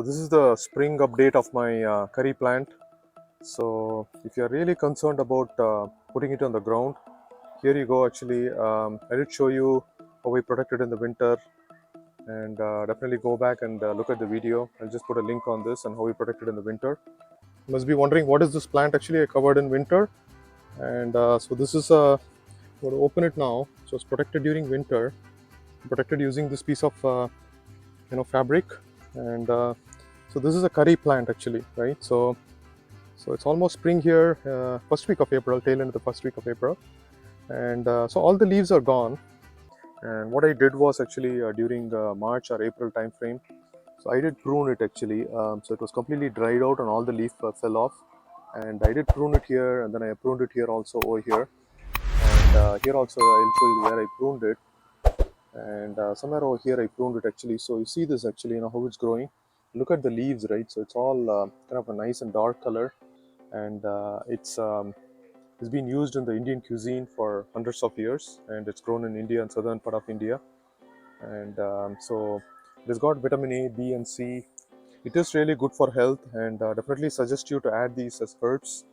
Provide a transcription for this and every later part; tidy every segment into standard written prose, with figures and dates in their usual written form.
So this is the spring update of my curry plant. So if you are really concerned about putting it on the ground, here you go. Actually, I did show you how we protect it in the winter, and definitely go back and look at the video. I'll just put a link on this and how we protect it in the winter. You must be wondering, what is this plant actually I covered in winter? And so this is I'm going to open it now. So it's protected during winter, protected using this piece of fabric. And so this is a curry plant actually, right? So it's almost spring here, first week of April, tail end of the first week of April. And so all the leaves are gone. And what I did was actually during March or April time frame, so I did prune it actually. So it was completely dried out and all the leaf fell off. And I did prune it here, and then I pruned it here also, over here. And here also I'll show you where I pruned it. And somewhere over here I pruned it actually. So you see this actually, how it's growing. Look at the leaves, right? So it's all kind of a nice and dark color. And it's been used in the Indian cuisine for hundreds of years, and it's grown in India and southern part of India. And so it has got vitamin A, B, and C. It is really good for health, and definitely suggest you to add these as herbs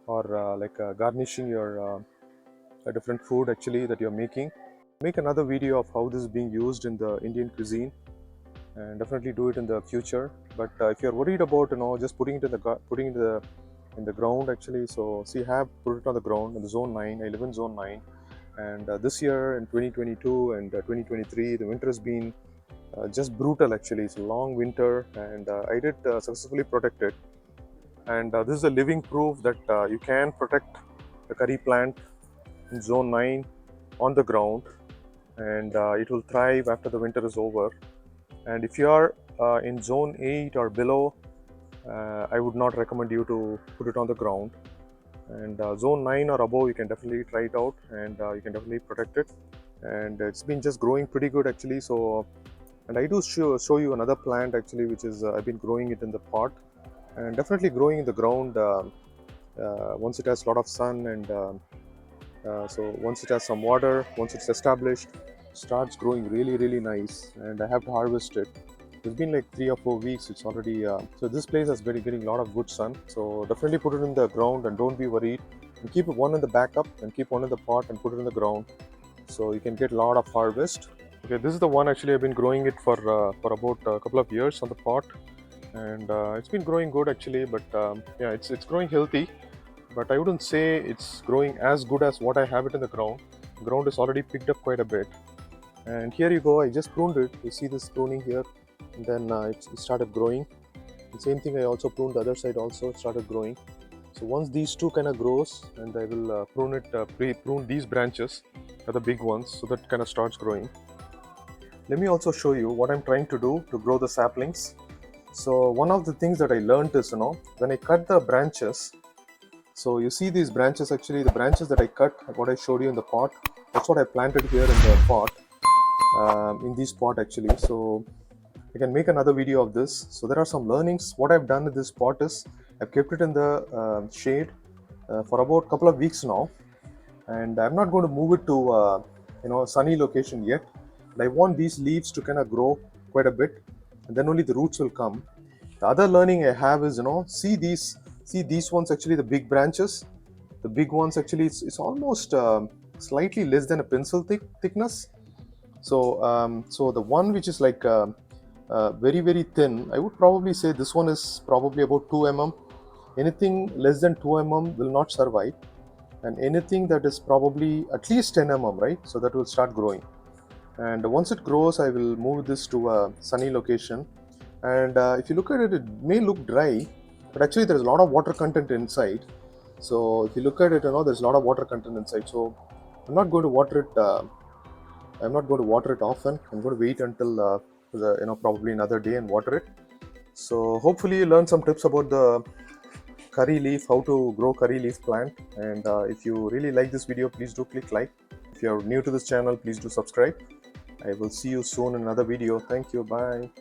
or garnishing your different food actually that you're making. Make another video of how this is being used in the Indian cuisine, and definitely do it in the future. But if you're worried about just putting it in the ground actually, so see, I have put it on the ground in the zone 9. I live in zone 9, and this year in 2022 and 2023 the winter has been just brutal actually. It's a long winter, and I did successfully protect it. And this is a living proof that you can protect the curry plant in zone 9 on the ground, and it will thrive after the winter is over. And if you are in zone 8 or below, I would not recommend you to put it on the ground. And zone 9 or above, you can definitely try it out, and you can definitely protect it. And it's been just growing pretty good actually. So, and I do show you another plant actually, which is I've been growing it in the pot, and definitely growing in the ground once it has a lot of sun. And so once it has some water, once it's established, starts growing really nice. And I have to harvest it. It's been like 3 or 4 weeks. It's already so this place has been getting a lot of good sun. So definitely put it in the ground and don't be worried. And keep one in the backup and keep one in the pot and put it in the ground, so you can get a lot of harvest. Okay, this is the one actually. I've been growing it for about a couple of years on the pot, and it's been growing good actually. But yeah, it's growing healthy. But I wouldn't say it's growing as good as what I have it in the ground. The ground is already picked up quite a bit. And here you go. I just pruned it. You see this pruning here, and then it started growing. The same thing, I also pruned the other side also. It started growing. So once these two kind of grows, and I will prune these branches, are the big ones, so that kind of starts growing. Let me also show you what I'm trying to do to grow the saplings. So one of the things that I learned is, when I cut the branches, so you see these branches actually, the branches that I cut, what I showed you in the pot, that's what I planted here in the pot, in this pot actually. So I can make another video of this. So there are some learnings. What I've done with this pot is I've kept it in the shade for about a couple of weeks now, and I'm not going to move it to a sunny location yet. And I want these leaves to kind of grow quite a bit, and then only the roots will come. The other learning I have is, see these ones actually, the big branches, the big ones actually, it's almost slightly less than a pencil thickness. So the one which is like very thin, I would probably say this one is probably about 2 mm. Anything less than 2 mm will not survive, and anything that is probably at least 10 mm, right? So that will start growing. And once it grows, I will move this to a sunny location. And if you look at it, it may look dry, but actually there's a lot of water content inside. So if you look at it, there's a lot of water content inside. So I'm not going to water it. I'm not going to water it often. I'm going to wait until probably another day and water it. So hopefully you learn some tips about the curry leaf, how to grow curry leaf plant. And if you really like this video, please do click like. If you are new to this channel, please do subscribe. I will see you soon in another video. Thank you. Bye.